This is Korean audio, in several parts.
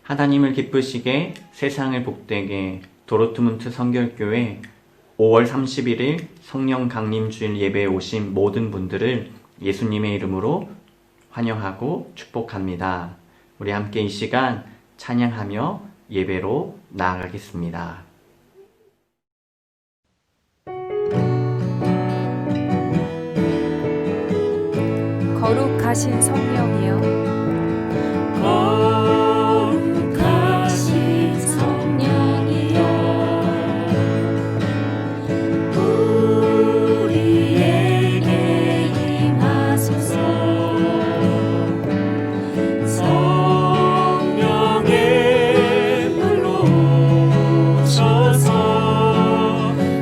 하나님을 기쁘시게 세상을 복되게 도르트문트 성결교회 5월 31일 성령 강림주일 예배에 오신 모든 분들을 예수님의 이름으로 환영하고 축복합니다. 우리 함께 이 시간 찬양하며 예배로 나아가겠습니다. 거룩하신 성령이여, 거룩하신 성령이여, 우리에게 임하소서. 성령의 불로 오셔서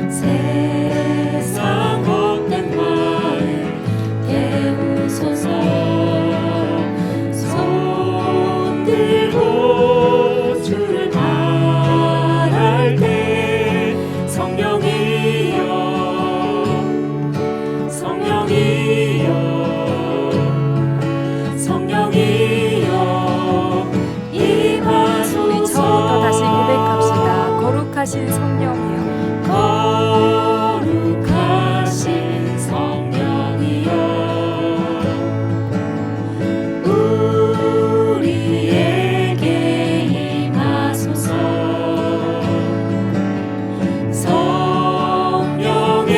세상 헛된 마음 깨우소서. 손 들고 주를 바랄 때 성령이여, 성령이여, 성령이여 임하소서. 우리 처음부터 다시 고백합시다. 거룩하신 성령이여, 거룩하신 성령이여, 우리에게 임하소서. 성령의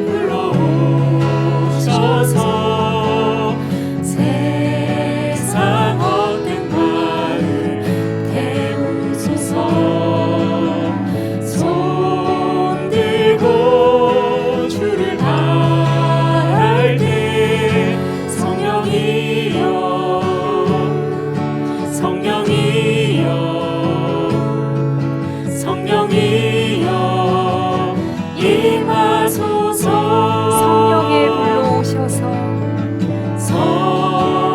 불로 오셔서 세상 헛된 마음 태우소서. 손 들고 주를 바랄 때 성령이여, 성령이여, 성령이여 임하소서. 성령의 불로 오셔서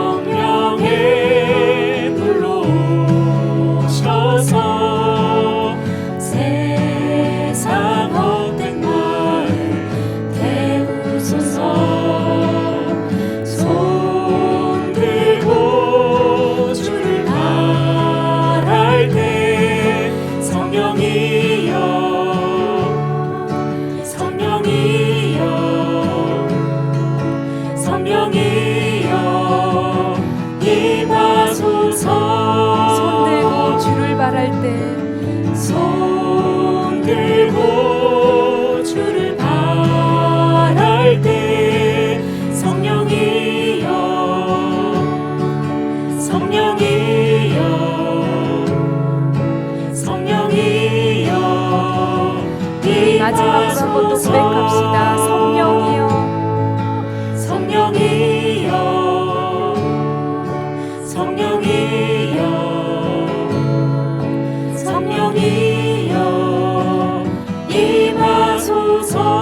성령의 불로 오셔서 세상 헛된 마음 태우소서. 손 들고 주를 바랄 때 성령이여, 성령이여, 성령이여 임하소서. 손 들고 주를 바랄 때 손 들고 주를 바랄 때 성령이여, 성령이여, 성령이여 마지막으로 한 번 더 고백합시다. 성령이여, 성령이여, 성령이여, 성령이여 임하소서.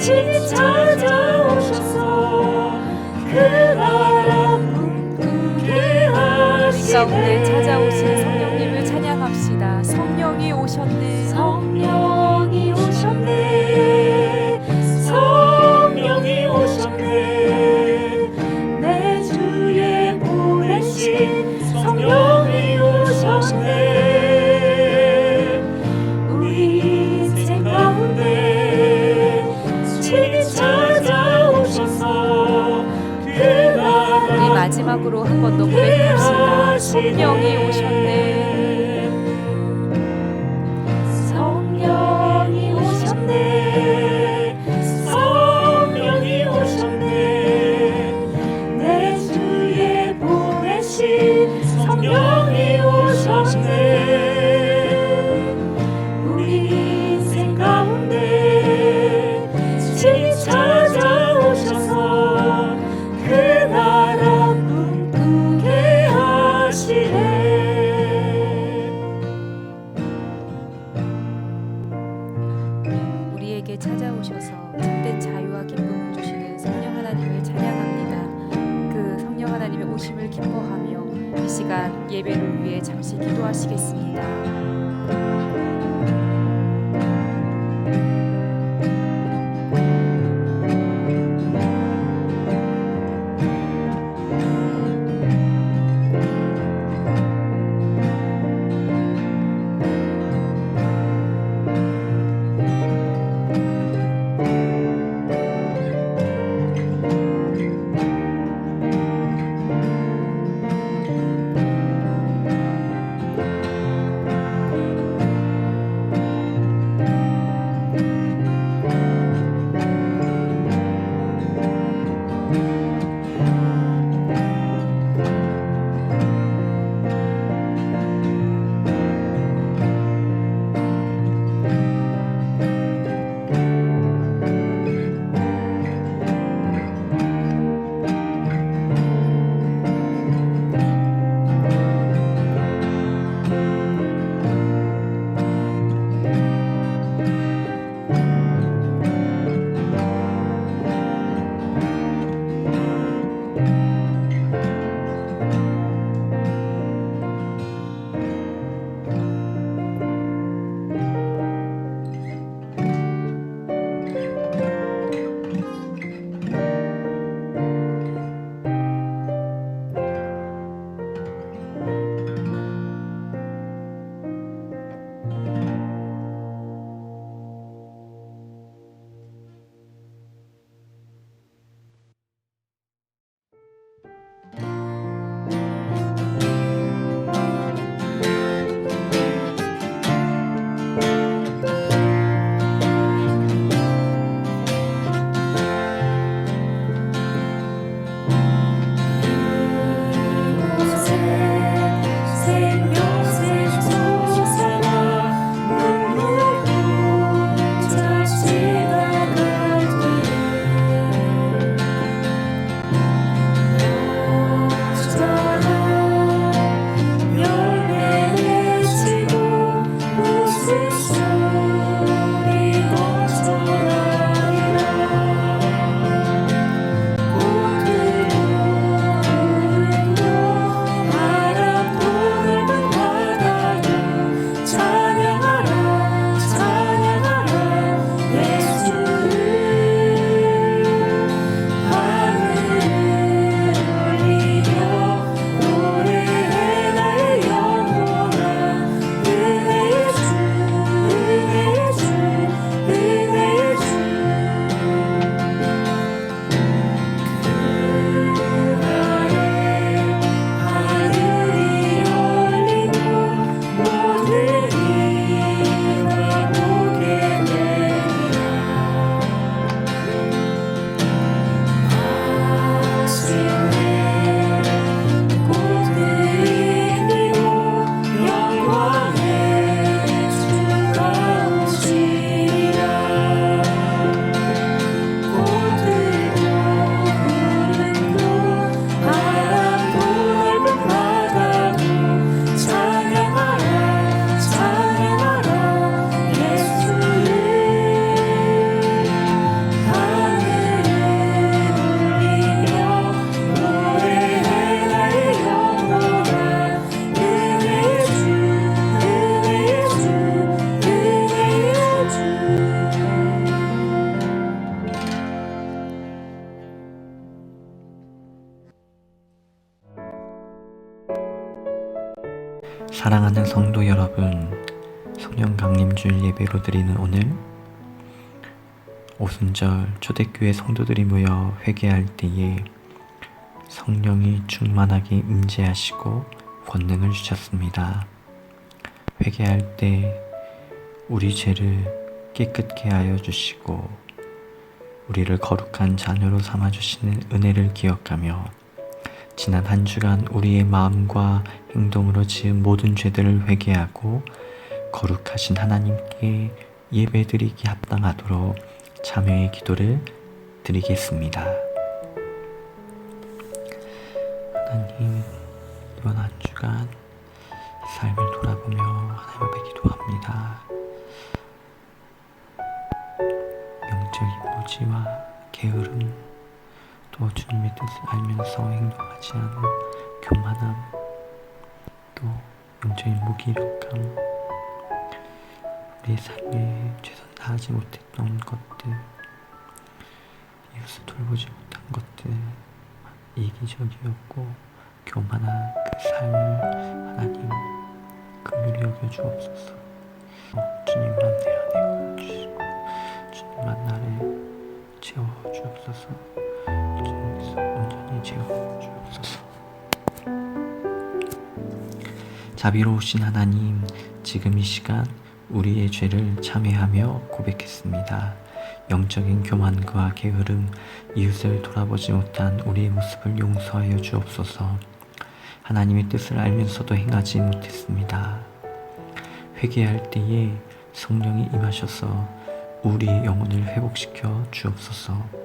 친히 찾아오셔서 그 나라 꿈꾸게 하시네. 가운데 찾아오신 성령님을 찬양합시다. 성령이 오셨네. 성령이 오셨네. 성령이 오셨네. 내 주에 보내신 성령이 오셨네. 우리 인생 가운데 친히 찾아오셔서 그 우리 나라 마지막으로 한 번 더 고백합시다. 성령이 오셨네. 성령이 오셨네. 성령이 오셨네. 내 주에 보내신 성령이 오셨네. 우리 인생 가운데 친히 찾아오셔서 그 나라 꿈꾸게 하시네. 우리에게 찾아오셔서 참된 자유와 기쁨을 주시는 성령 하나님을 찬양합니다. 그 성령 하나님의 오심을 기뻐하며 이 시간 예배를 위해 잠시 기도하시겠습니다. 사랑하는 성도 여러분, 성령 강림주일 예배로 드리는 오늘 오순절 초대교회 성도들이 모여 회개할 때에 성령이 충만하게 임재하시고 권능을 주셨습니다. 회개할 때 우리 죄를 깨끗게 하여 주시고 우리를 거룩한 자녀로 삼아주시는 은혜를 기억하며 지난 한 주간 우리의 마음과 행동으로 지은 모든 죄들을 회개하고 거룩하신 하나님께 예배드리기 합당하도록 참여의 기도를 드리겠습니다. 하나님, 이번 한 주간 삶을 돌아보며 하나님 앞에 기도합니다. 영적인 무지와 게으름, 또 주님의 뜻을 알면서 행동하지 않은 교만함, 또 영적인 무기력함, 우리의 삶에 최선 다하지 못했던 것들, 이웃을 돌보지 못한 것들, 이기적이었고 교만한 그 삶을 하나님 긍휼히 여겨 주옵소서. 주님만 내 안에 거주시고 주님만 나를 채워 주옵소서. 주님께서 온전히 채워 주옵소서. 자비로우신 하나님, 지금 이 시간 우리의 죄를 참회하며 고백했습니다. 영적인 교만과 게으름, 이웃을 돌아보지 못한 우리의 모습을 용서하여 주옵소서. 하나님의 뜻을 알면서도 행하지 못했습니다. 회개할 때에 성령이 임하셔서 우리의 영혼을 회복시켜 주옵소서.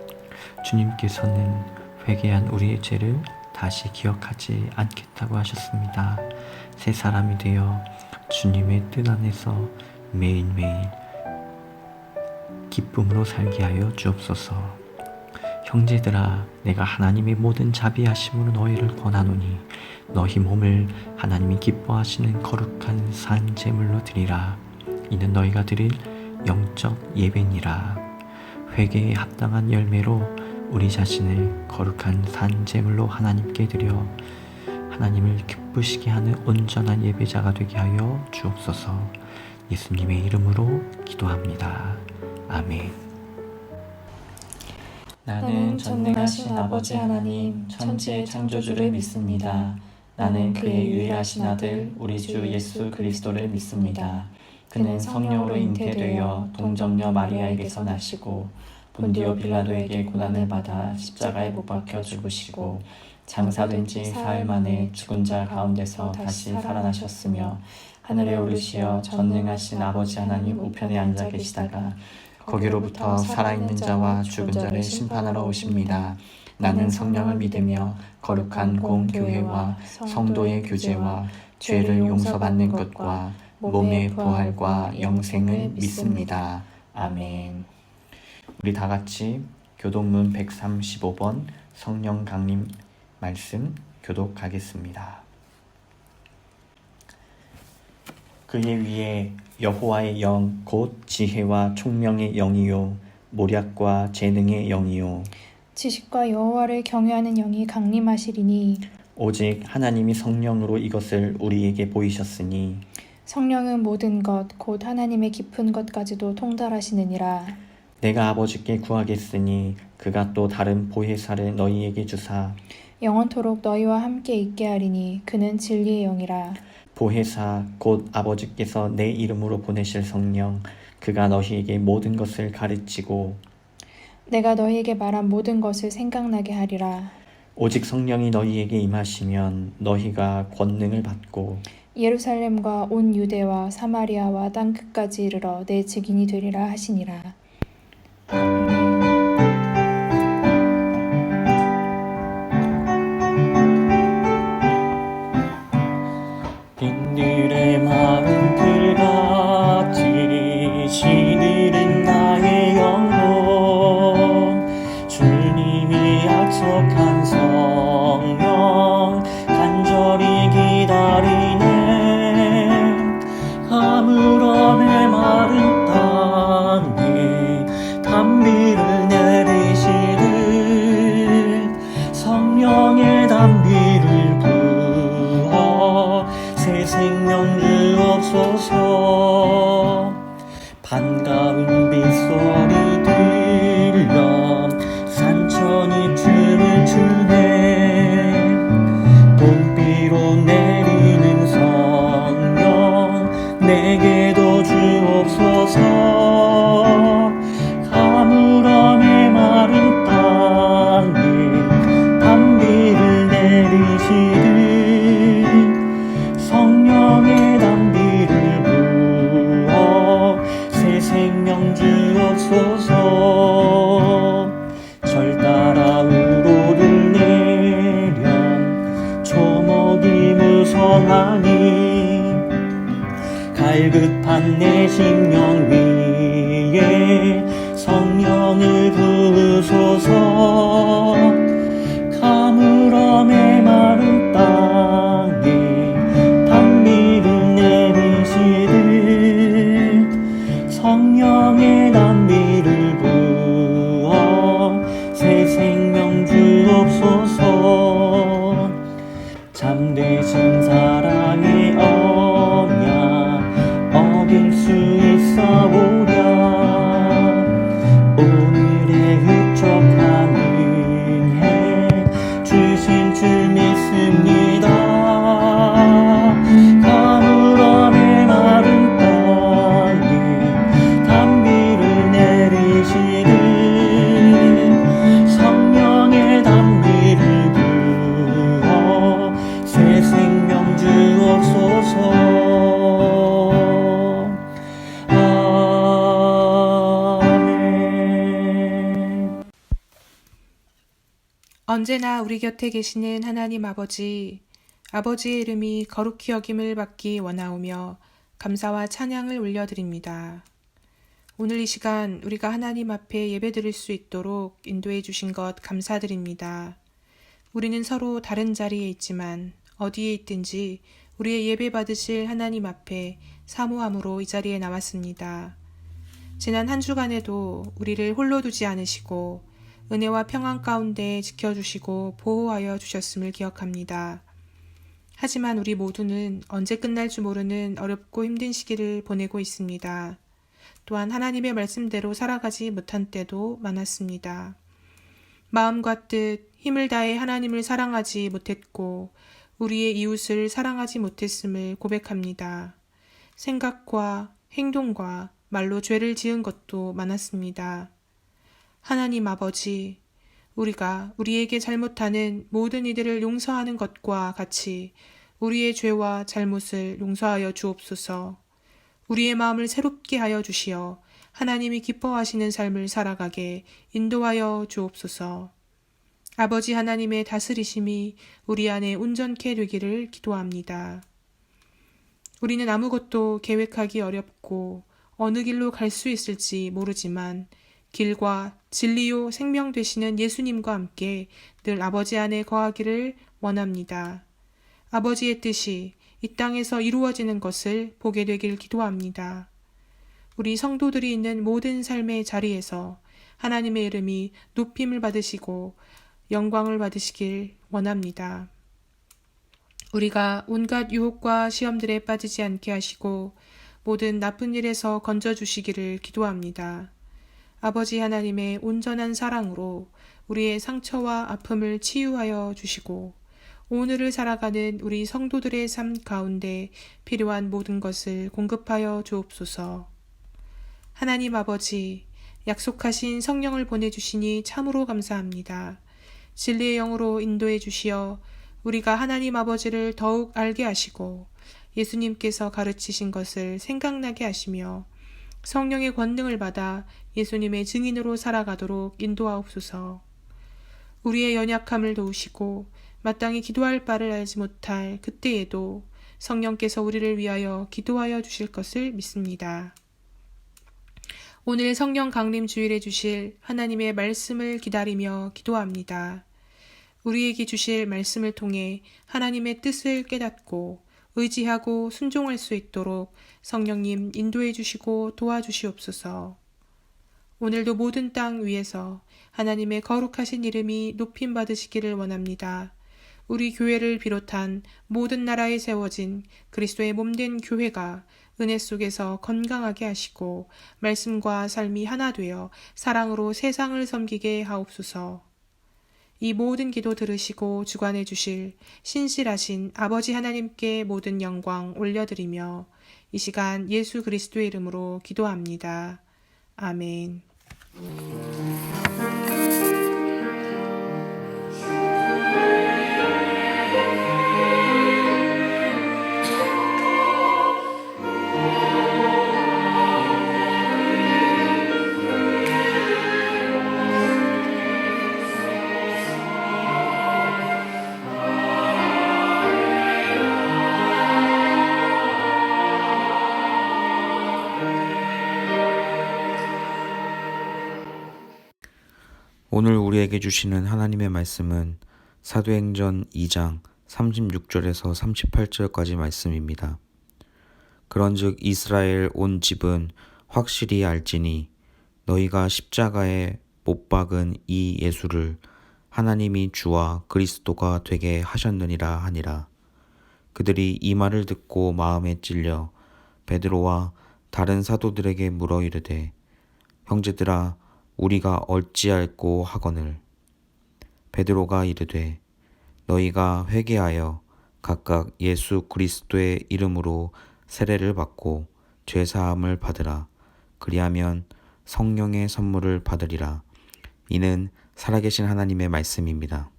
주님께서는 회개한 우리의 죄를 다시 기억하지 않겠다고 하셨습니다. 새 사람이 되어 주님의 뜻 안에서 매일매일 기쁨으로 살게 하여 주옵소서. 형제들아, 내가 하나님의 모든 자비하심으로 너희를 권하노니 너희 몸을 하나님이 기뻐하시는 거룩한 산 제물로 드리라. 이는 너희가 드릴 영적 예배니라. 회개에 합당한 열매로 우리 자신을 거룩한 산 제물로 하나님께 드려 하나님을 기쁘시게 하는 온전한 예배자가 되게 하여 주옵소서. 예수님의 이름으로 기도합니다. 아멘. 나는 전능하신 아버지 하나님, 천지의 창조주를 믿습니다. 나는 그의 유일하신 아들, 우리 주 예수 그리스도를 믿습니다. 그는 성령으로 잉태되어 동정녀 마리아에게서 나시고 본디오 빌라도에게 고난을 받아 십자가에 못 박혀 죽으시고 장사된 지 사흘 만에 죽은 자 가운데서 다시 살아나셨으며 하늘에 오르시어 전능하신 아버지 하나님 우편에 앉아 계시다가 거기로부터 살아있는 자와 죽은 자를 심판하러 오십니다. 나는 성령을 믿으며 거룩한 공교회와 성도의 교제와 죄를 용서받는 것과 몸의 부활과 영생을 믿습니다. 아멘. 우리 다 같이 교독문 135번 성령 강림 말씀 교독하겠습니다. 그의 위에 여호와의 영 곧 지혜와 총명의 영이요 모략과 재능의 영이요 지식과 여호와를 경외하는 영이 강림하시리니 오직 하나님이 성령으로 이것을 우리에게 보이셨으니 성령은 모든 것 곧 하나님의 깊은 것까지도 통달하시느니라. 내가 아버지께 구하겠으니 그가 또 다른 보혜사를 너희에게 주사 영원토록 너희와 함께 있게 하리니 그는 진리의 영이라. 보혜사 곧 아버지께서 내 이름으로 보내실 성령 그가 너희에게 모든 것을 가르치고 내가 너희에게 말한 모든 것을 생각나게 하리라. 오직 성령이 너희에게 임하시면 너희가 권능을 받고 예루살렘과 온 유대와 사마리아와 땅끝까지 이르러 내 증인이 되리라 하시니라. 빈들의 마음 그같이 시들은 나의 영혼 주님이 약속한 성령 간절히 기다리네. 아무런 메마른 땅에 반가운 빗소리 들려 산천이 춤을 추네. 봄비로 내리는 성령 내게도 주옵소서. 가물어내 마른 땅에 단비를 내리시듯 성령의 단비를 부어 새 생명 주옵소서. 절 따라 우로를 내련 초목이 무성하니 갈급한 내 심령 위에 성령을 부으소서. 가물어내 마른 땅에 단비를 내리시듯 성령의 단비를 부어 새 생명 주옵소서. 참되신 사랑의 언약 어길 수 있사오랴. 오늘의 흡족한 은혜 주신 줄 믿습니다. 가물어내 마른 땅에 단비를 내리시듯 성령의 단비를 부어 새 생명 주옵소서. 언제나 우리 곁에 계시는 하나님 아버지, 아버지의 이름이 거룩히 여김을 받기 원하오며 감사와 찬양을 올려드립니다. 오늘 이 시간 우리가 하나님 앞에 예배드릴 수 있도록 인도해 주신 것 감사드립니다. 우리는 서로 다른 자리에 있지만 어디에 있든지 우리의 예배 받으실 하나님 앞에 사모함으로 이 자리에 나왔습니다. 지난 한 주간에도 우리를 홀로 두지 않으시고 은혜와 평안 가운데 지켜주시고 보호하여 주셨음을 기억합니다. 하지만 우리 모두는 언제 끝날 줄 모르는 어렵고 힘든 시기를 보내고 있습니다. 또한 하나님의 말씀대로 살아가지 못한 때도 많았습니다. 마음과 뜻, 힘을 다해 하나님을 사랑하지 못했고 우리의 이웃을 사랑하지 못했음을 고백합니다. 생각과 행동과 말로 죄를 지은 것도 많았습니다. 하나님 아버지, 우리가 우리에게 잘못하는 모든 이들을 용서하는 것과 같이 우리의 죄와 잘못을 용서하여 주옵소서. 우리의 마음을 새롭게 하여 주시어 하나님이 기뻐하시는 삶을 살아가게 인도하여 주옵소서. 아버지 하나님의 다스리심이 우리 안에 온전케 되기를 기도합니다. 우리는 아무것도 계획하기 어렵고 어느 길로 갈 수 있을지 모르지만 길과 진리요 생명 되시는 예수님과 함께 늘 아버지 안에 거하기를 원합니다. 아버지의 뜻이 이 땅에서 이루어지는 것을 보게 되길 기도합니다. 우리 성도들이 있는 모든 삶의 자리에서 하나님의 이름이 높임을 받으시고 영광을 받으시길 원합니다. 우리가 온갖 유혹과 시험들에 빠지지 않게 하시고 모든 나쁜 일에서 건져주시기를 기도합니다. 아버지 하나님의 온전한 사랑으로 우리의 상처와 아픔을 치유하여 주시고 오늘을 살아가는 우리 성도들의 삶 가운데 필요한 모든 것을 공급하여 주옵소서. 하나님 아버지, 약속하신 성령을 보내주시니 참으로 감사합니다. 진리의 영으로 인도해 주시어 우리가 하나님 아버지를 더욱 알게 하시고 예수님께서 가르치신 것을 생각나게 하시며 성령의 권능을 받아 예수님의 증인으로 살아가도록 인도하옵소서. 우리의 연약함을 도우시고 마땅히 기도할 바를 알지 못할 그때에도 성령께서 우리를 위하여 기도하여 주실 것을 믿습니다. 오늘 성령 강림 주일에 주실 하나님의 말씀을 기다리며 기도합니다. 우리에게 주실 말씀을 통해 하나님의 뜻을 깨닫고 의지하고 순종할 수 있도록 성령님 인도해 주시고 도와주시옵소서. 오늘도 모든 땅 위에서 하나님의 거룩하신 이름이 높임 받으시기를 원합니다. 우리 교회를 비롯한 모든 나라에 세워진 그리스도의 몸된 교회가 은혜 속에서 건강하게 하시고 말씀과 삶이 하나 되어 사랑으로 세상을 섬기게 하옵소서. 이 모든 기도 들으시고 주관해 주실 신실하신 아버지 하나님께 모든 영광 올려드리며 이 시간 예수 그리스도의 이름으로 기도합니다. 아멘. 오늘 우리에게 주시는 하나님의 말씀은 사도행전 2장 36절에서 38절까지 말씀입니다. 그런즉 이스라엘 온 집은 확실히 알지니 너희가 십자가에 못 박은 이 예수를 하나님이 주와 그리스도가 되게 하셨느니라 하니라. 그들이 이 말을 듣고 마음에 찔려 베드로와 다른 사도들에게 물어 이르되 형제들아 우리가 어찌할꼬 하거늘. 베드로가 이르되 너희가 회개하여 각각 예수 그리스도의 이름으로 세례를 받고 죄사함을 받으라. 그리하면 성령의 선물을 받으리라. 이는 살아계신 하나님의 말씀입니다.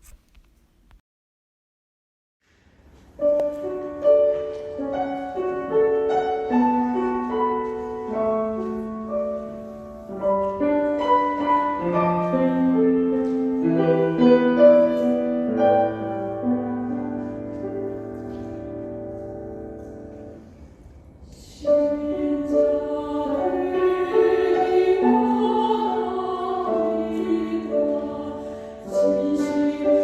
진심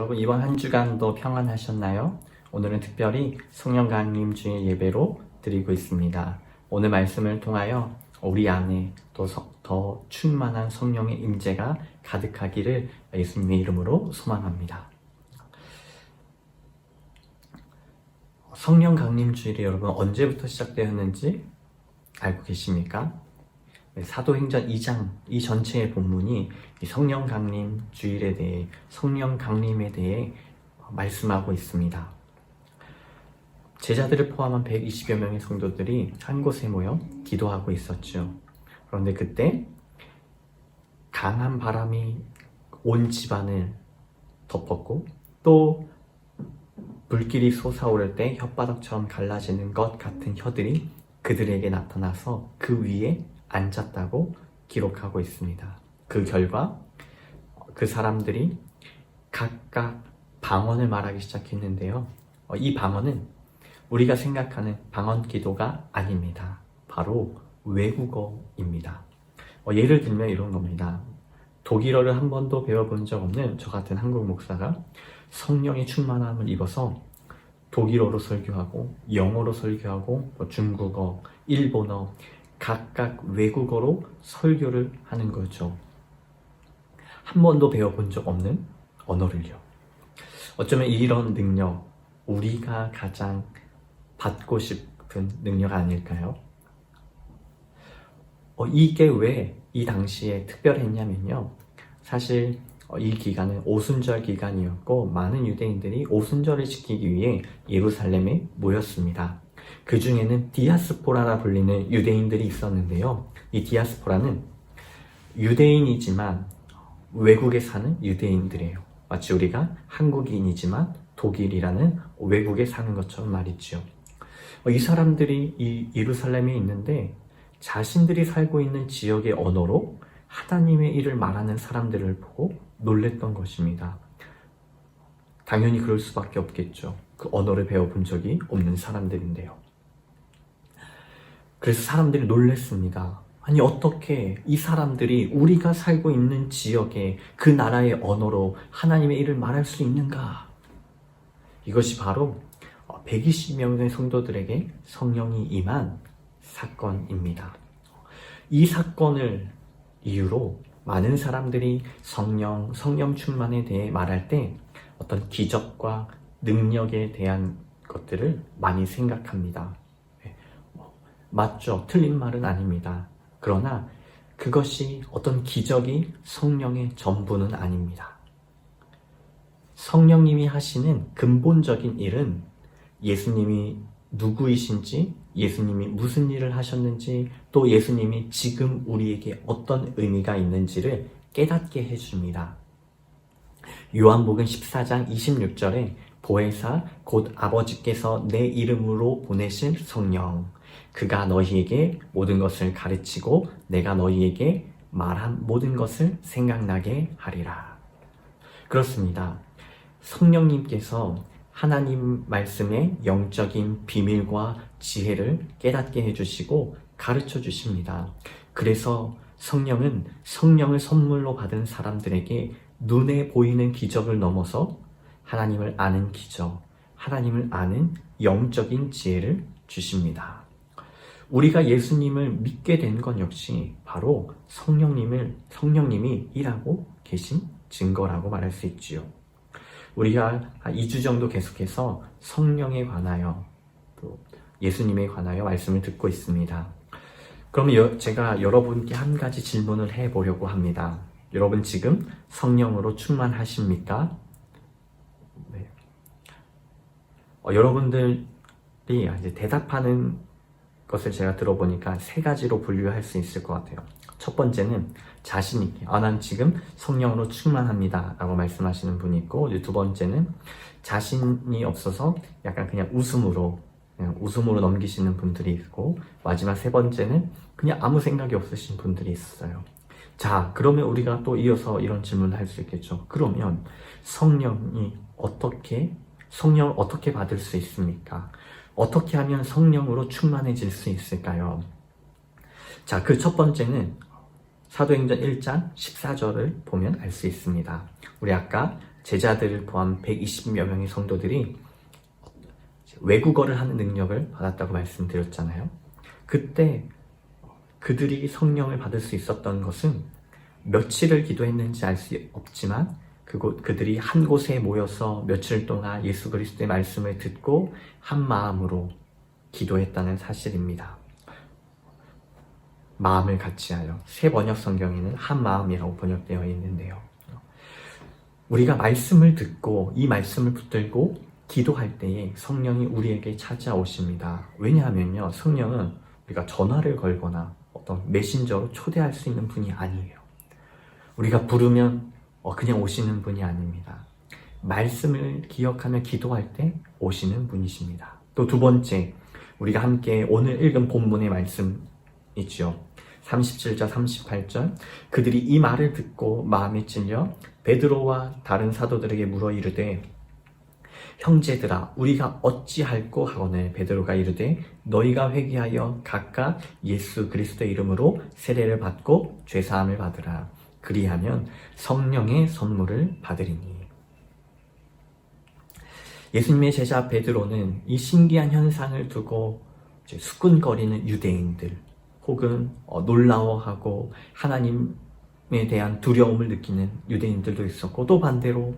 여러분 이번 한 주간도 평안하셨나요? 오늘은 특별히 성령 강림 주일 예배로 드리고 있습니다. 오늘 말씀을 통하여 우리 안에 더 충만한 성령의 임재가 가득하기를 예수님의 이름으로 소망합니다. 성령 강림 주일이 여러분 언제부터 시작되었는지 알고 계십니까? 사도행전 2장 이 전체의 본문이 이 성령 강림 주일에 대해 성령 강림에 대해 말씀하고 있습니다. 제자들을 포함한 120여 명의 성도들이 한 곳에 모여 기도하고 있었죠. 그런데 그때 강한 바람이 온 집안을 덮었고 또 불길이 솟아오를 때 혓바닥처럼 갈라지는 것 같은 혀들이 그들에게 나타나서 그 위에 앉았다고 기록하고 있습니다. 그 결과 그 사람들이 각각 방언을 말하기 시작했는데요. 이 방언은 우리가 생각하는 방언 기도가 아닙니다. 바로 외국어입니다. 예를 들면 이런 겁니다. 독일어를 한 번도 배워본 적 없는 저 같은 한국 목사가 성령의 충만함을 입어서 독일어로 설교하고 영어로 설교하고 중국어, 일본어 각각 외국어로 설교를 하는 거죠. 한 번도 배워본 적 없는 언어를요. 어쩌면 이런 능력, 우리가 가장 받고 싶은 능력 아닐까요? 이게 왜 이 당시에 특별했냐면요. 사실 이 기간은 오순절 기간이었고 많은 유대인들이 오순절을 지키기 위해 예루살렘에 모였습니다. 그 중에는 디아스포라라 불리는 유대인들이 있었는데요. 이 디아스포라는 유대인이지만 외국에 사는 유대인들이에요. 마치 우리가 한국인이지만 독일이라는 외국에 사는 것처럼 말이죠. 이 사람들이 이 예루살렘에 있는데 자신들이 살고 있는 지역의 언어로 하나님의 일을 말하는 사람들을 보고 놀랬던 것입니다. 당연히 그럴 수밖에 없겠죠. 그 언어를 배워본 적이 없는 사람들인데요. 그래서 사람들이 놀랬습니다. 아니 어떻게 이 사람들이 우리가 살고 있는 지역의 그 나라의 언어로 하나님의 일을 말할 수 있는가? 이것이 바로 120명의 성도들에게 성령이 임한 사건입니다. 이 사건을 이유로 많은 사람들이 성령 충만에 대해 말할 때 어떤 기적과 능력에 대한 것들을 많이 생각합니다. 맞죠? 틀린 말은 아닙니다. 그러나 그것이 어떤 기적이 성령의 전부는 아닙니다. 성령님이 하시는 근본적인 일은 예수님이 누구이신지, 예수님이 무슨 일을 하셨는지, 또 예수님이 지금 우리에게 어떤 의미가 있는지를 깨닫게 해줍니다. 요한복음 14장 26절에 보혜사 곧 아버지께서 내 이름으로 보내신 성령, 그가 너희에게 모든 것을 가르치고 내가 너희에게 말한 모든 것을 생각나게 하리라. 그렇습니다. 성령님께서 하나님 말씀의 영적인 비밀과 지혜를 깨닫게 해주시고 가르쳐 주십니다. 그래서 성령은 성령을 선물로 받은 사람들에게 눈에 보이는 기적을 넘어서 하나님을 아는 기적, 하나님을 아는 영적인 지혜를 주십니다. 우리가 예수님을 믿게 된 건 역시 바로 성령님이 일하고 계신 증거라고 말할 수 있지요. 우리가 2주 정도 계속해서 성령에 관하여 또 예수님에 관하여 말씀을 듣고 있습니다. 그럼 제가 여러분께 한 가지 질문을 해보려고 합니다. 여러분 지금 성령으로 충만하십니까? 네. 여러분들이 이제 대답하는 것을 제가 들어보니까 3가지로 분류할 수 있을 것 같아요. 첫 번째는 자신 있게 난 지금 성령으로 충만합니다 라고 말씀하시는 분이 있고, 이제 두 번째는 자신이 없어서 약간 그냥 웃음으로 넘기시는 분들이 있고, 마지막 3번째는 그냥 아무 생각이 없으신 분들이 있어요. 자, 그러면 우리가 또 이어서 이런 질문을 할 수 있겠죠. 그러면 성령을 어떻게 받을 수 있습니까? 어떻게 하면 성령으로 충만해질 수 있을까요? 자, 그 첫 번째는 사도행전 1장 14절을 보면 알 수 있습니다. 우리 아까 제자들을 포함 120여 명의 성도들이 외국어를 하는 능력을 받았다고 말씀드렸잖아요. 그때 그들이 성령을 받을 수 있었던 것은 며칠을 기도했는지 알 수 없지만 그들이 한 곳에 모여서 며칠 동안 예수 그리스도의 말씀을 듣고 한 마음으로 기도했다는 사실입니다. 마음을 같이하여, 새 번역 성경에는 한 마음이라고 번역되어 있는데요. 우리가 말씀을 듣고 이 말씀을 붙들고 기도할 때에 성령이 우리에게 찾아오십니다. 왜냐하면요, 성령은 우리가 전화를 걸거나 어떤 메신저로 초대할 수 있는 분이 아니에요. 우리가 부르면 그냥 오시는 분이 아닙니다. 말씀을 기억하며 기도할 때 오시는 분이십니다. 또 두 번째, 우리가 함께 오늘 읽은 본문의 말씀 있죠. 37절 38절, 그들이 이 말을 듣고 마음에 찔려 베드로와 다른 사도들에게 물어 이르되 형제들아 우리가 어찌할꼬 하거늘 베드로가 이르되 너희가 회개하여 각각 예수 그리스도의 이름으로 세례를 받고 죄사함을 받으라. 그리하면 성령의 선물을 받으리니. 예수님의 제자 베드로는 이 신기한 현상을 두고 수군거리는 유대인들 혹은 놀라워하고 하나님에 대한 두려움을 느끼는 유대인들도 있었고, 또 반대로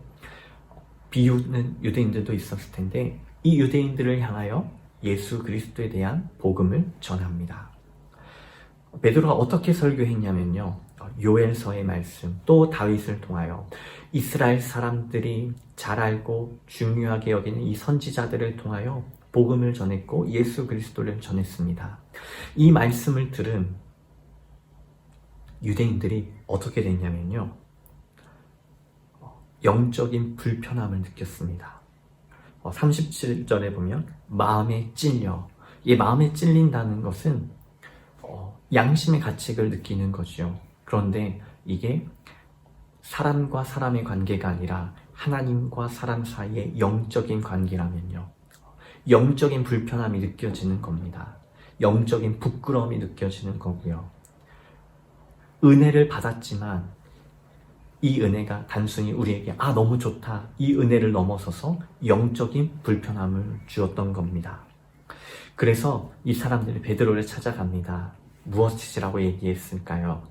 비웃는 유대인들도 있었을 텐데, 이 유대인들을 향하여 예수 그리스도에 대한 복음을 전합니다. 베드로가 어떻게 설교했냐면요, 요엘서의 말씀, 또 다윗을 통하여 이스라엘 사람들이 잘 알고 중요하게 여기는 이 선지자들을 통하여 복음을 전했고 예수 그리스도를 전했습니다. 이 말씀을 들은 유대인들이 어떻게 됐냐면요, 영적인 불편함을 느꼈습니다. 37절에 보면 마음에 찔려, 이 마음에 찔린다는 것은 양심의 가책을 느끼는 거죠. 그런데 이게 사람과 사람의 관계가 아니라 하나님과 사람 사이의 영적인 관계라면요, 영적인 불편함이 느껴지는 겁니다. 영적인 부끄러움이 느껴지는 거고요. 은혜를 받았지만 이 은혜가 단순히 우리에게 너무 좋다, 이 은혜를 넘어서서 영적인 불편함을 주었던 겁니다. 그래서 이 사람들이 베드로를 찾아갑니다. 무엇이라고 얘기했을까요?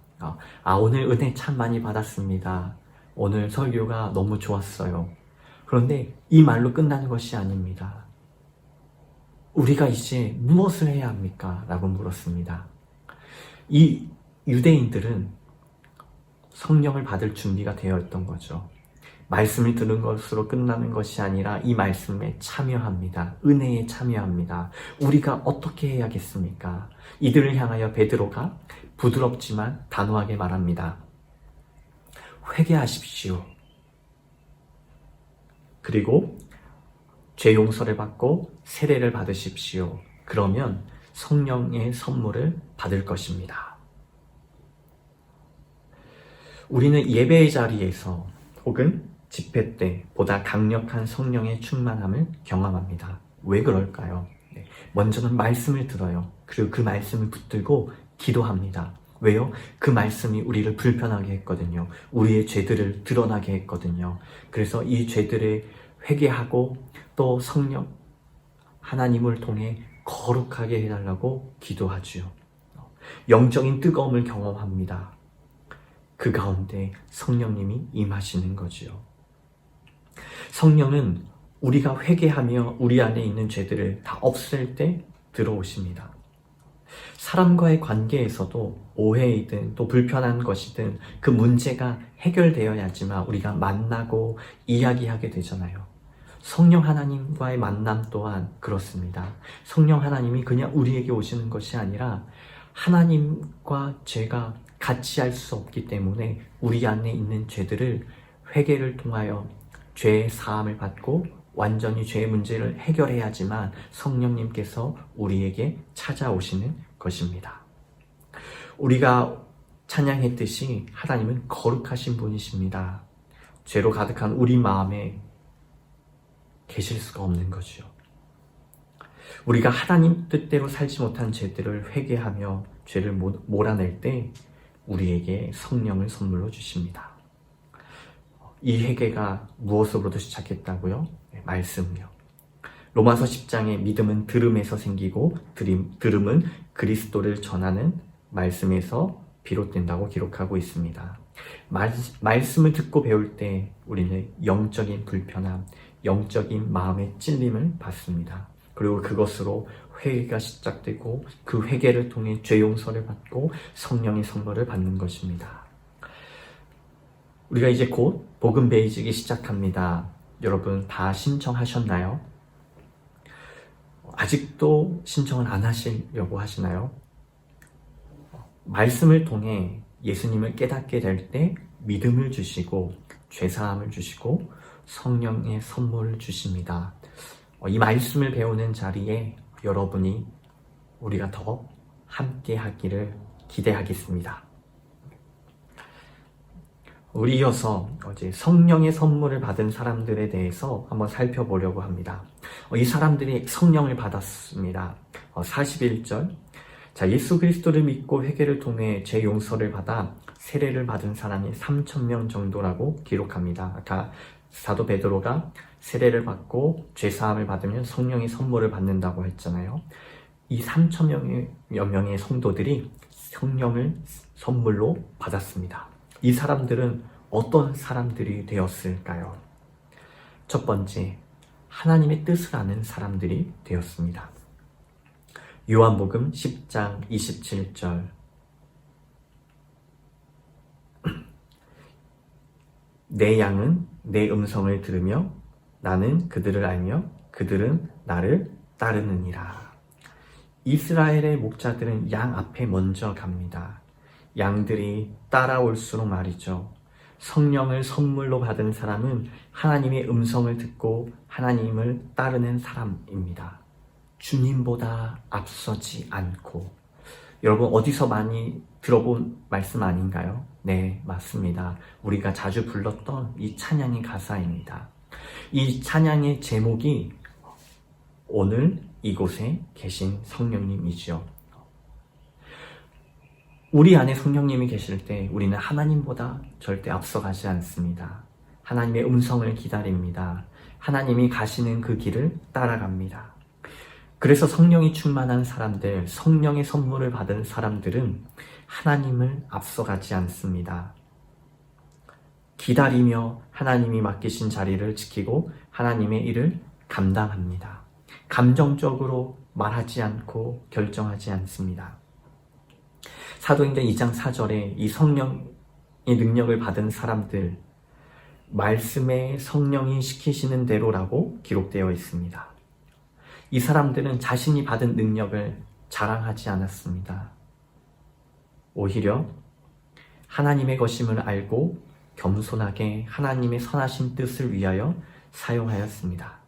오늘 은혜 참 많이 받았습니다. 오늘 설교가 너무 좋았어요. 그런데 이 말로 끝나는 것이 아닙니다. 우리가 이제 무엇을 해야 합니까? 라고 물었습니다. 이 유대인들은 성령을 받을 준비가 되어 있던 거죠. 말씀을 들은 것으로 끝나는 것이 아니라 이 말씀에 참여합니다. 은혜에 참여합니다. 우리가 어떻게 해야겠습니까? 이들을 향하여 베드로가 부드럽지만 단호하게 말합니다. 회개하십시오. 그리고 죄 용서를 받고 세례를 받으십시오. 그러면 성령의 선물을 받을 것입니다. 우리는 예배의 자리에서 혹은 집회 때 보다 강력한 성령의 충만함을 경험합니다. 왜 그럴까요? 먼저는 말씀을 들어요. 그리고 그 말씀을 붙들고 기도합니다. 왜요? 그 말씀이 우리를 불편하게 했거든요. 우리의 죄들을 드러나게 했거든요. 그래서 이 죄들을 회개하고 또 성령 하나님을 통해 거룩하게 해달라고 기도하죠. 영적인 뜨거움을 경험합니다. 그 가운데 성령님이 임하시는 거죠. 성령은 우리가 회개하며 우리 안에 있는 죄들을 다 없앨 때 들어오십니다. 사람과의 관계에서도 오해이든 또 불편한 것이든 그 문제가 해결되어야지만 우리가 만나고 이야기하게 되잖아요. 성령 하나님과의 만남 또한 그렇습니다. 성령 하나님이 그냥 우리에게 오시는 것이 아니라 하나님과 죄가 같이 할 수 없기 때문에 우리 안에 있는 죄들을 회개를 통하여 죄의 사함을 받고 완전히 죄의 문제를 해결해야지만 성령님께서 우리에게 찾아오시는 것입니다. 우리가 찬양했듯이 하나님은 거룩하신 분이십니다. 죄로 가득한 우리 마음에 계실 수가 없는 거죠. 우리가 하나님 뜻대로 살지 못한 죄들을 회개하며 죄를 몰아낼 때 우리에게 성령을 선물로 주십니다. 이 회개가 무엇으로부터 시작했다고요? 네, 말씀이요. 로마서 10장에 믿음은 들음에서 생기고 들음은 그리스도를 전하는 말씀에서 비롯된다고 기록하고 있습니다. 말씀을 듣고 배울 때 우리는 영적인 불편함, 영적인 마음의 찔림을 받습니다. 그리고 그것으로 회개가 시작되고 그 회개를 통해 죄 용서를 받고 성령의 선물을 받는 것입니다. 우리가 이제 곧 복음 베이직이 시작합니다. 여러분 다 신청하셨나요? 아직도 신청을 안 하시려고 하시나요? 말씀을 통해 예수님을 깨닫게 될 때 믿음을 주시고 죄사함을 주시고 성령의 선물을 주십니다. 이 말씀을 배우는 자리에 여러분이 우리가 더 함께 하기를 기대하겠습니다. 우리 이어서 어제 성령의 선물을 받은 사람들에 대해서 한번 살펴보려고 합니다. 이 사람들이 성령을 받았습니다. 41절. 자, 예수 그리스도를 믿고 회개를 통해 죄 용서를 받아 세례를 받은 사람이 3,000명 정도라고 기록합니다. 아까 사도 베드로가 세례를 받고 죄사함을 받으면 성령의 선물을 받는다고 했잖아요. 이 3,000여 명의 성도들이 성령을 선물로 받았습니다. 이 사람들은 어떤 사람들이 되었을까요? 첫 번째, 하나님의 뜻을 아는 사람들이 되었습니다. 요한복음 10장 27절. 내 양은 내 음성을 들으며 나는 그들을 알며 그들은 나를 따르느니라. 이스라엘의 목자들은 양 앞에 먼저 갑니다. 양들이 따라올수록 말이죠. 성령을 선물로 받은 사람은 하나님의 음성을 듣고 하나님을 따르는 사람입니다. 주님보다 앞서지 않고. 여러분 어디서 많이 들어본 말씀 아닌가요? 네, 맞습니다. 우리가 자주 불렀던 이 찬양의 가사입니다. 이 찬양의 제목이 오늘 이곳에 계신 성령님이죠. 우리 안에 성령님이 계실 때 우리는 하나님보다 절대 앞서가지 않습니다. 하나님의 음성을 기다립니다. 하나님이 가시는 그 길을 따라갑니다. 그래서 성령이 충만한 사람들, 성령의 선물을 받은 사람들은 하나님을 앞서가지 않습니다. 기다리며 하나님이 맡기신 자리를 지키고 하나님의 일을 감당합니다. 감정적으로 말하지 않고 결정하지 않습니다. 사도행전 2장 4절에 이 성령의 능력을 받은 사람들, 말씀에 성령이 시키시는 대로라고 기록되어 있습니다. 이 사람들은 자신이 받은 능력을 자랑하지 않았습니다. 오히려 하나님의 것임을 알고 겸손하게 하나님의 선하신 뜻을 위하여 사용하였습니다.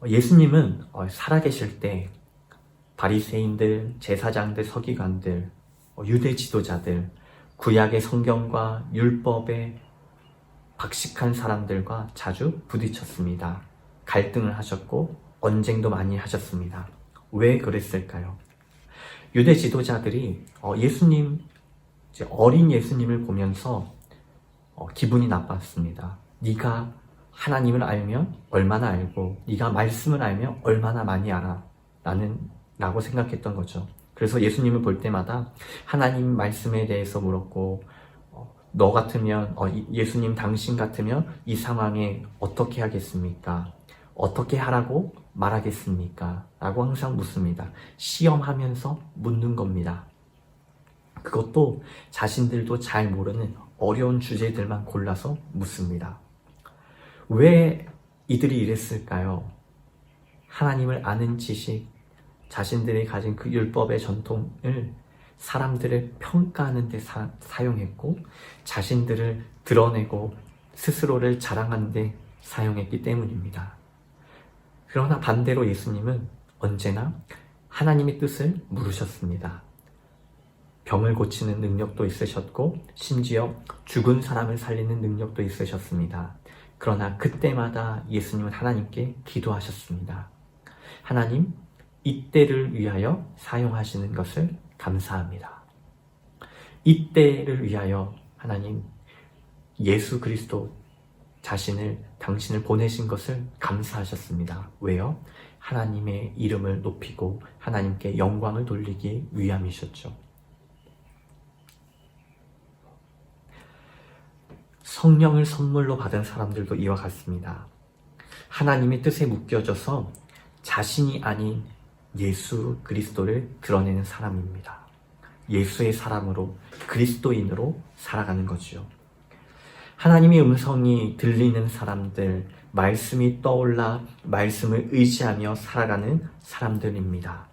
예수님은 살아계실 때 바리새인들, 제사장들, 서기관들, 유대 지도자들, 구약의 성경과 율법에 박식한 사람들과 자주 부딪혔습니다. 갈등을 하셨고 언쟁도 많이 하셨습니다. 왜 그랬을까요? 유대 지도자들이 예수님, 어린 예수님을 보면서 기분이 나빴습니다. 네가 하나님을 알면 얼마나 알고 네가 말씀을 알면 얼마나 많이 알아 라고 생각했던 거죠. 그래서 예수님을 볼 때마다 하나님 말씀에 대해서 물었고 너 같으면 예수님 당신 같으면 이 상황에 어떻게 하겠습니까? 어떻게 하라고 말하겠습니까? 라고 항상 묻습니다. 시험하면서 묻는 겁니다. 그것도 자신들도 잘 모르는 어려운 주제들만 골라서 묻습니다. 왜 이들이 이랬을까요? 하나님을 아는 지식, 자신들이 가진 그 율법의 전통을 사람들을 평가하는 데 사용했고 자신들을 드러내고 스스로를 자랑하는 데 사용했기 때문입니다. 그러나 반대로 예수님은 언제나 하나님의 뜻을 물으셨습니다. 병을 고치는 능력도 있으셨고 심지어 죽은 사람을 살리는 능력도 있으셨습니다. 그러나 그때마다 예수님은 하나님께 기도하셨습니다. 하나님, 이때를 위하여 사용하시는 것을 감사합니다. 이때를 위하여 하나님, 예수 그리스도 자신을 당신을 보내신 것을 감사하셨습니다. 왜요? 하나님의 이름을 높이고 하나님께 영광을 돌리기 위함이셨죠. 성령을 선물로 받은 사람들도 이와 같습니다. 하나님의 뜻에 묶여져서 자신이 아닌 예수 그리스도를 드러내는 사람입니다. 예수의 사람으로, 그리스도인으로 살아가는 거죠. 하나님의 음성이 들리는 사람들, 말씀이 떠올라 말씀을 의지하며 살아가는 사람들입니다.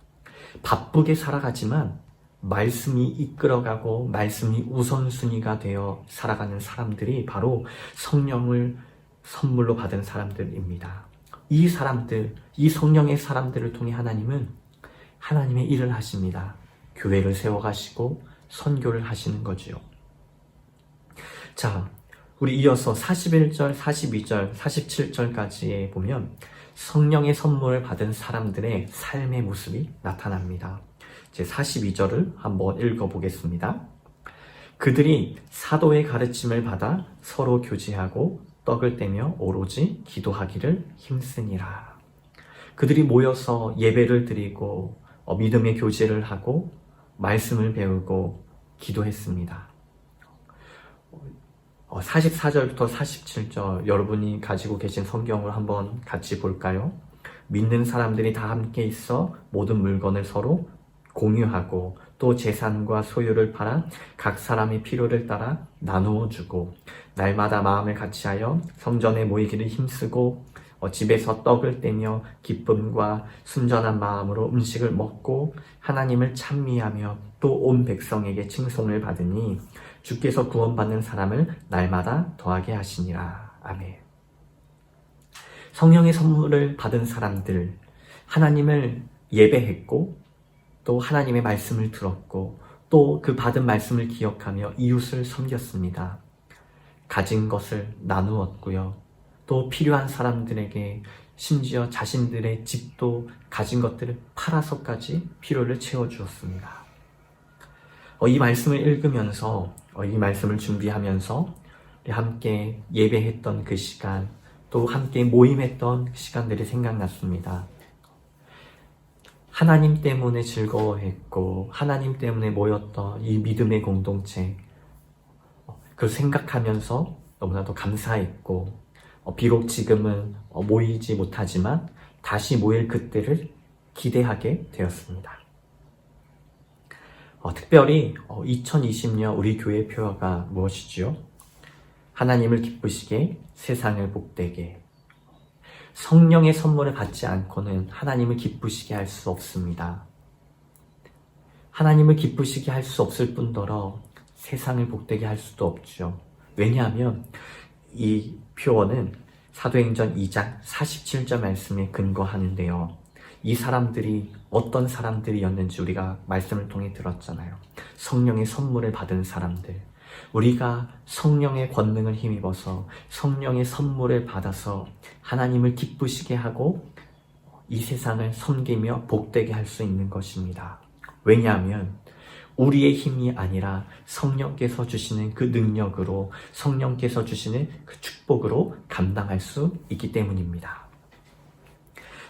바쁘게 살아가지만 말씀이 이끌어가고 말씀이 우선순위가 되어 살아가는 사람들이 바로 성령을 선물로 받은 사람들입니다. 이 사람들, 이 성령의 사람들을 통해 하나님은 하나님의 일을 하십니다. 교회를 세워가시고 선교를 하시는 거지요. 자, 우리 이어서 41절, 42절, 47절까지에 보면 성령의 선물을 받은 사람들의 삶의 모습이 나타납니다. 제 42절을 한번 읽어보겠습니다. 그들이 사도의 가르침을 받아 서로 교제하고 떡을 떼며 오로지 기도하기를 힘쓰니라. 그들이 모여서 예배를 드리고 믿음의 교제를 하고 말씀을 배우고 기도했습니다. 44절부터 47절 여러분이 가지고 계신 성경을 한번 같이 볼까요? 믿는 사람들이 다 함께 있어 모든 물건을 서로 공유하고 또 재산과 소유를 팔아 각 사람의 필요를 따라 나누어 주고 날마다 마음을 같이하여 성전에 모이기를 힘쓰고 집에서 떡을 떼며 기쁨과 순전한 마음으로 음식을 먹고 하나님을 찬미하며 또 온 백성에게 칭송을 받으니 주께서 구원받는 사람을 날마다 더하게 하시니라. 아멘. 성령의 선물을 받은 사람들, 하나님을 예배했고 또 하나님의 말씀을 들었고 또 그 받은 말씀을 기억하며 이웃을 섬겼습니다. 가진 것을 나누었고요. 또 필요한 사람들에게 심지어 자신들의 집도 가진 것들을 팔아서까지 필요를 채워주었습니다. 이 말씀을 읽으면서 이 말씀을 준비하면서 함께 예배했던 그 시간 또 함께 모임했던 시간들이 생각났습니다. 하나님 때문에 즐거워했고 하나님 때문에 모였던 이 믿음의 공동체 그걸 생각하면서 너무나도 감사했고 비록 지금은 모이지 못하지만 다시 모일 그때를 기대하게 되었습니다. 특별히 2020년 우리 교회 표어가 무엇이지요? 하나님을 기쁘시게 세상을 복되게. 성령의 선물을 받지 않고는 하나님을 기쁘시게 할 수 없습니다. 하나님을 기쁘시게 할 수 없을 뿐더러 세상을 복되게 할 수도 없죠. 왜냐하면 이 표어는 사도행전 2장 47절 말씀에 근거하는데요. 이 사람들이 어떤 사람들이었는지 우리가 말씀을 통해 들었잖아요. 성령의 선물을 받은 사람들. 우리가 성령의 권능을 힘입어서 성령의 선물을 받아서 하나님을 기쁘시게 하고 이 세상을 섬기며 복되게 할 수 있는 것입니다. 왜냐하면 우리의 힘이 아니라 성령께서 주시는 그 능력으로 성령께서 주시는 그 축복으로 감당할 수 있기 때문입니다.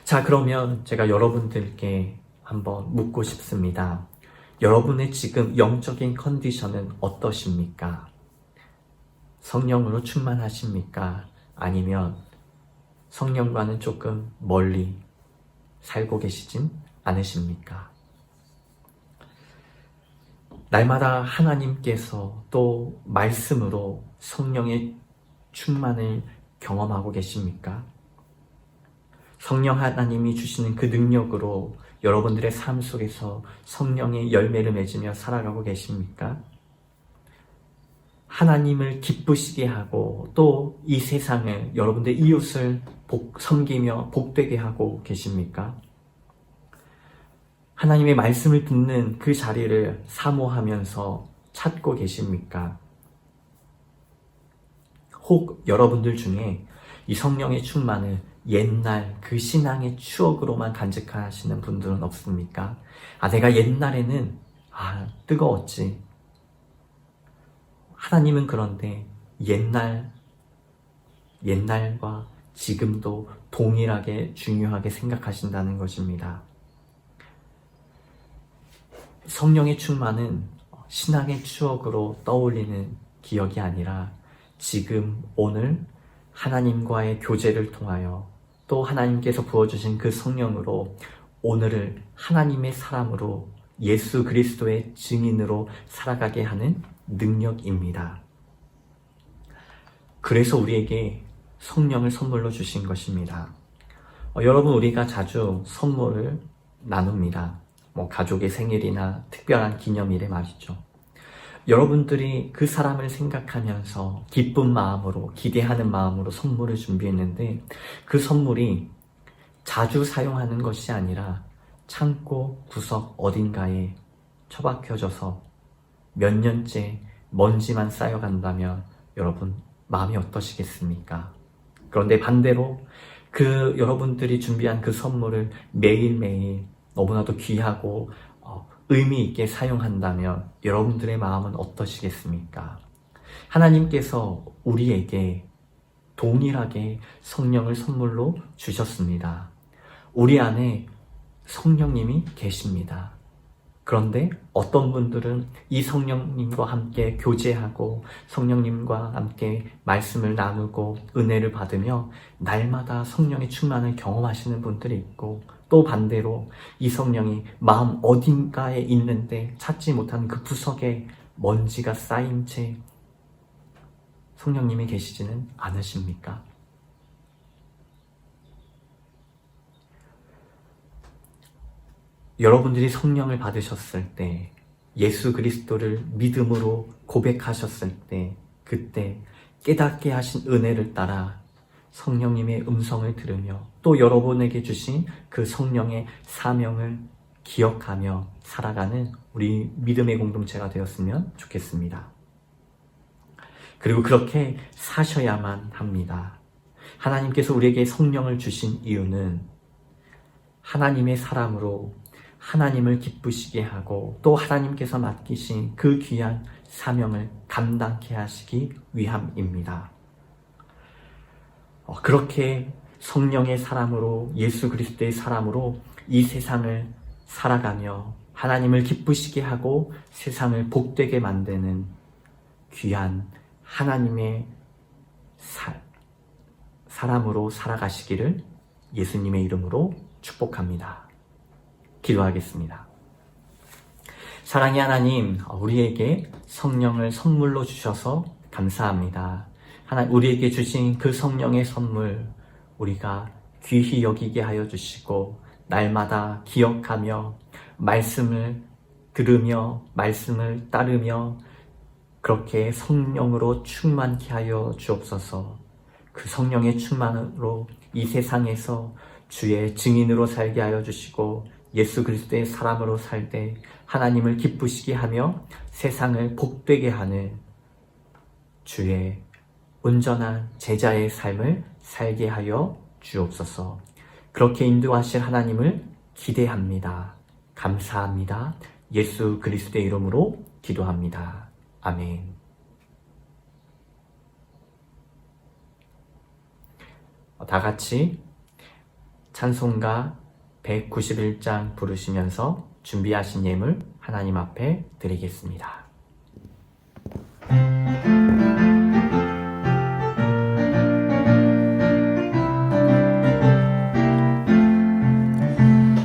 자, 그러면 제가 여러분들께 한번 묻고 싶습니다. 여러분의 지금 영적인 컨디션은 어떠십니까? 성령으로 충만하십니까? 아니면 성령과는 조금 멀리 살고 계시진 않으십니까? 날마다 하나님께서 또 말씀으로 성령의 충만을 경험하고 계십니까? 성령 하나님이 주시는 그 능력으로 여러분들의 삶 속에서 성령의 열매를 맺으며 살아가고 계십니까? 하나님을 기쁘시게 하고 또 이 세상을 여러분들 이웃을 섬기며 복되게 하고 계십니까? 하나님의 말씀을 듣는 그 자리를 사모하면서 찾고 계십니까? 혹 여러분들 중에 이 성령의 충만을 옛날 그 신앙의 추억으로만 간직하시는 분들은 없습니까? 내가 옛날에는 뜨거웠지. 하나님은 그런데 옛날과 지금도 동일하게 중요하게 생각하신다는 것입니다. 성령의 충만은 신앙의 추억으로 떠올리는 기억이 아니라 지금 오늘 하나님과의 교제를 통하여 또 하나님께서 부어주신 그 성령으로 오늘을 하나님의 사람으로 예수 그리스도의 증인으로 살아가게 하는 능력입니다. 그래서 우리에게 성령을 선물로 주신 것입니다. 여러분, 우리가 자주 선물을 나눕니다. 가족의 생일이나 특별한 기념일에 말이죠. 여러분들이 그 사람을 생각하면서 기쁜 마음으로, 기대하는 마음으로 선물을 준비했는데 그 선물이 자주 사용하는 것이 아니라 창고 구석 어딘가에 처박혀져서 몇 년째 먼지만 쌓여간다면 여러분 마음이 어떠시겠습니까? 그런데 반대로 그 여러분들이 준비한 그 선물을 매일매일 너무나도 귀하고 의미 있게 사용한다면 여러분들의 마음은 어떠시겠습니까? 하나님께서 우리에게 동일하게 성령을 선물로 주셨습니다. 우리 안에 성령님이 계십니다. 그런데 어떤 분들은 이 성령님과 함께 교제하고 성령님과 함께 말씀을 나누고 은혜를 받으며 날마다 성령의 충만을 경험하시는 분들이 있고, 또 반대로 이 성령이 마음 어딘가에 있는데 찾지 못하는 그 구석에 먼지가 쌓인 채 성령님이 계시지는 않으십니까? 여러분들이 성령을 받으셨을 때, 예수 그리스도를 믿음으로 고백하셨을 때, 그때 깨닫게 하신 은혜를 따라 성령님의 음성을 들으며 또 여러분에게 주신 그 성령의 사명을 기억하며 살아가는 우리 믿음의 공동체가 되었으면 좋겠습니다. 그리고 그렇게 사셔야만 합니다. 하나님께서 우리에게 성령을 주신 이유는 하나님의 사람으로 하나님을 기쁘시게 하고 또 하나님께서 맡기신 그 귀한 사명을 감당케 하시기 위함입니다. 그렇게 성령의 사람으로, 예수 그리스도의 사람으로 이 세상을 살아가며 하나님을 기쁘시게 하고 세상을 복되게 만드는 귀한 하나님의 사람으로 살아가시기를 예수님의 이름으로 축복합니다. 기도하겠습니다. 사랑의 하나님, 우리에게 성령을 선물로 주셔서 감사합니다. 우리에게 주신 그 성령의 선물, 우리가 귀히 여기게 하여 주시고 날마다 기억하며 말씀을 들으며 말씀을 따르며 그렇게 성령으로 충만케 하여 주옵소서. 그 성령의 충만으로 이 세상에서 주의 증인으로 살게 하여 주시고 예수 그리스도의 사람으로 살 때 하나님을 기쁘시게 하며 세상을 복되게 하는 주의 온전한 제자의 삶을 살게 하여 주옵소서. 그렇게 인도하실 하나님을 기대합니다. 감사합니다. 예수 그리스도의 이름으로 기도합니다. 아멘. 다 같이 찬송가 191장 부르시면서 준비하신 예물 하나님 앞에 드리겠습니다.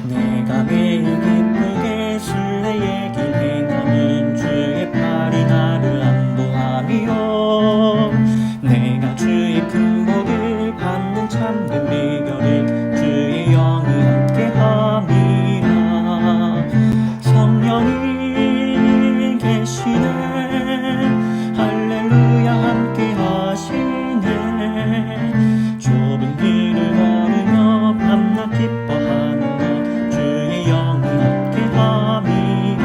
내가 매일 기쁘게 순례의 길 행하는 주의 팔이 나를 안보하며 내가 주의 큰 복을 받는 참된 비결을 주의 영이 함께함이라. 성령이 계시네 할렐루야 함께하시네. 좁은 길을 걸으며 밤낮 기뻐하는 것 주의 영이 함께함이라.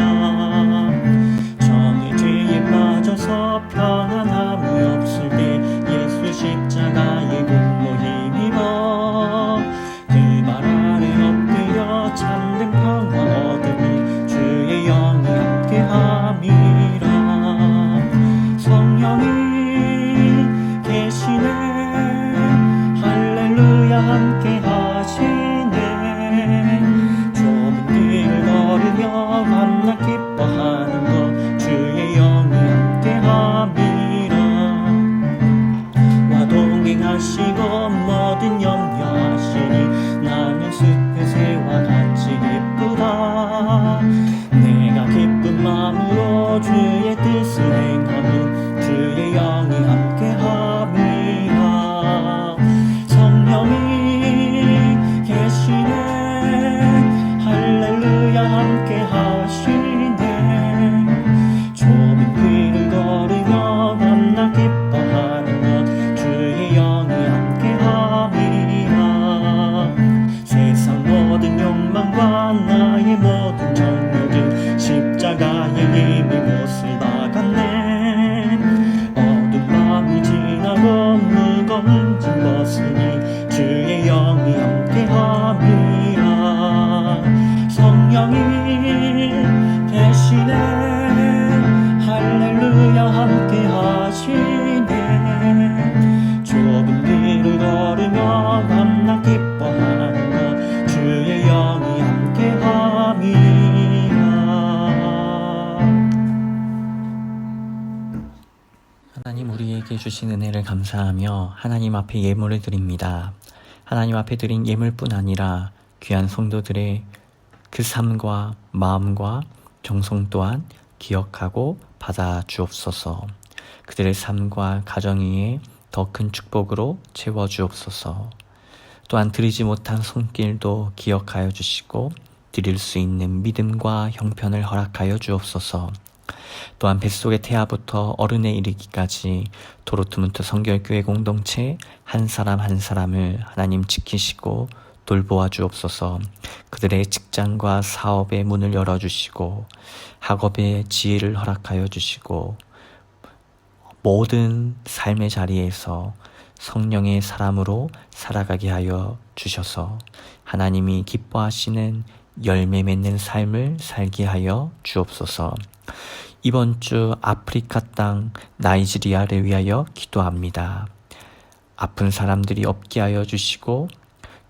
전의 죄에 빠져서 평안함이 없을 때 예수 십자가의 공로 힘입어 그 발 아래 엎드려 참된 평화 얻으니 주의 영이 함께함이라. 성령이 우리에게 주신 은혜를 감사하며 하나님 앞에 예물을 드립니다. 하나님 앞에 드린 예물뿐 아니라 귀한 성도들의 그 삶과 마음과 정성 또한 기억하고 받아 주옵소서. 그들의 삶과 가정 위에 더 큰 축복으로 채워 주옵소서. 또한 드리지 못한 손길도 기억하여 주시고 드릴 수 있는 믿음과 형편을 허락하여 주옵소서. 또한 뱃속의 태아부터 어른에 이르기까지 도로트문트 성결교회 공동체 한 사람 한 사람을 하나님 지키시고 돌보아 주옵소서. 그들의 직장과 사업의 문을 열어주시고 학업의 지혜를 허락하여 주시고 모든 삶의 자리에서 성령의 사람으로 살아가게 하여 주셔서 하나님이 기뻐하시는 열매 맺는 삶을 살게 하여 주옵소서. 이번 주 아프리카 땅 나이지리아를 위하여 기도합니다. 아픈 사람들이 없게 하여 주시고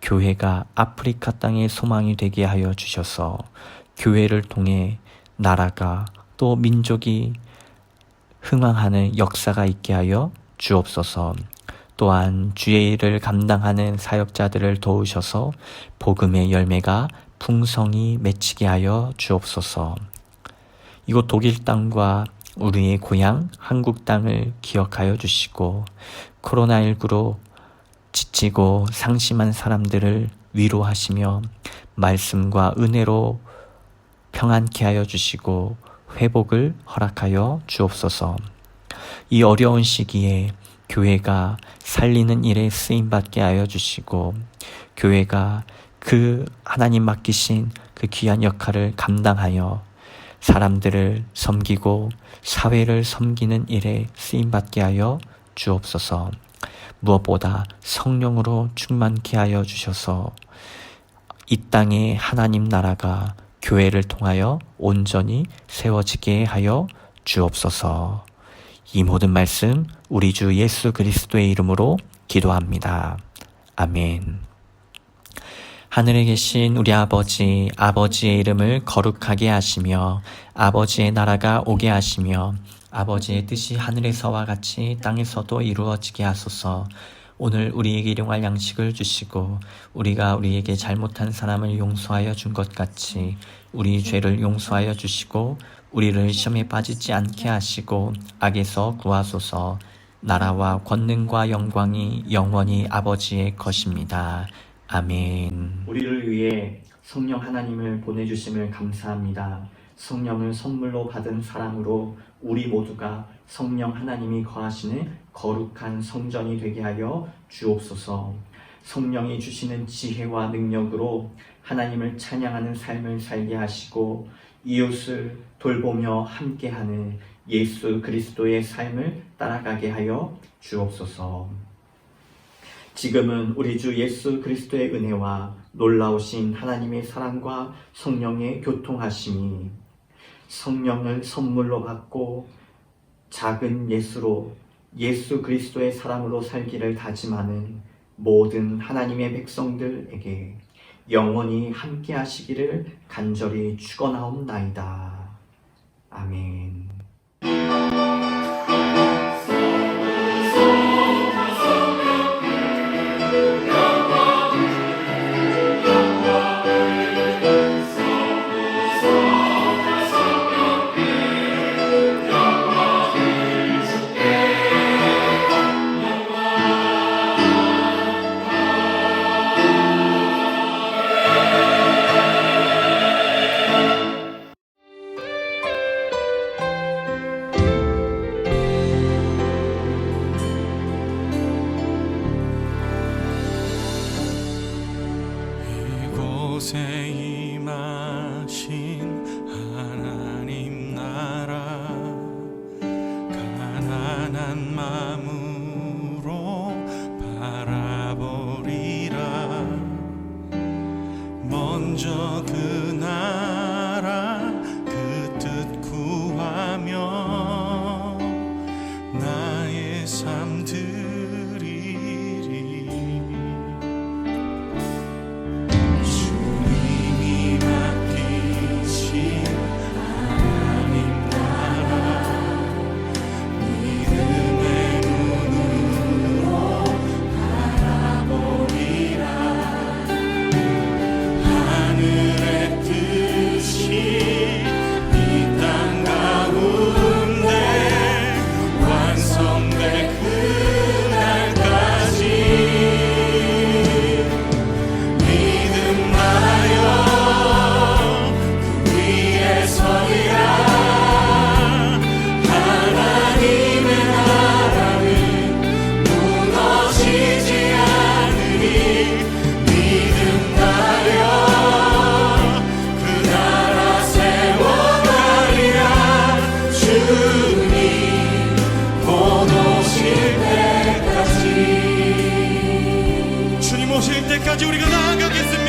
교회가 아프리카 땅의 소망이 되게 하여 주셔서 교회를 통해 나라가 또 민족이 흥왕하는 역사가 있게 하여 주옵소서. 또한 주의 일을 감당하는 사역자들을 도우셔서 복음의 열매가 풍성히 맺히게 하여 주옵소서. 이곳 독일 땅과 우리의 고향 한국 땅을 기억하여 주시고 코로나19로 지치고 상심한 사람들을 위로하시며 말씀과 은혜로 평안케 하여 주시고 회복을 허락하여 주옵소서. 이 어려운 시기에 교회가 살리는 일에 쓰임받게 하여 주시고 교회가 그 하나님 맡기신 그 귀한 역할을 감당하여 사람들을 섬기고 사회를 섬기는 일에 쓰임받게 하여 주옵소서. 무엇보다 성령으로 충만케 하여 주셔서 이 땅에 하나님 나라가 교회를 통하여 온전히 세워지게 하여 주옵소서. 이 모든 말씀 우리 주 예수 그리스도의 이름으로 기도합니다. 아멘. 하늘에 계신 우리 아버지, 아버지의 이름을 거룩하게 하시며 아버지의 나라가 오게 하시며 아버지의 뜻이 하늘에서와 같이 땅에서도 이루어지게 하소서. 오늘 우리에게 일용할 양식을 주시고 우리가 우리에게 잘못한 사람을 용서하여 준 것 같이 우리 죄를 용서하여 주시고 우리를 시험에 빠지지 않게 하시고 악에서 구하소서. 나라와 권능과 영광이 영원히 아버지의 것입니다. 아멘. 우리를 위해 성령 하나님을 보내주심을 감사합니다. 성령을 선물로 받은 사람으로 우리 모두가 성령 하나님이 거하시는 거룩한 성전이 되게 하여 주옵소서. 성령이 주시는 지혜와 능력으로 하나님을 찬양하는 삶을 살게 하시고 이웃을 돌보며 함께하는 예수 그리스도의 삶을 따라가게 하여 주옵소서. 지금은 우리 주 예수 그리스도의 은혜와 놀라우신 하나님의 사랑과 성령의 교통하심이 성령을 선물로 받고 작은 예수로 예수 그리스도의 사람으로 살기를 다짐하는 모든 하나님의 백성들에게 영원히 함께 하시기를 간절히 축원하옵나이다. 아멘. 이곳에 임하신 하나님 나라 가난한 마음으로 바라보리라. 먼저 그 나라 그 뜻 구하며 나의 삶 드리리. 주님이 맡기신 하나님 나라 믿음의 끝까지 우리가 나아가겠습니다.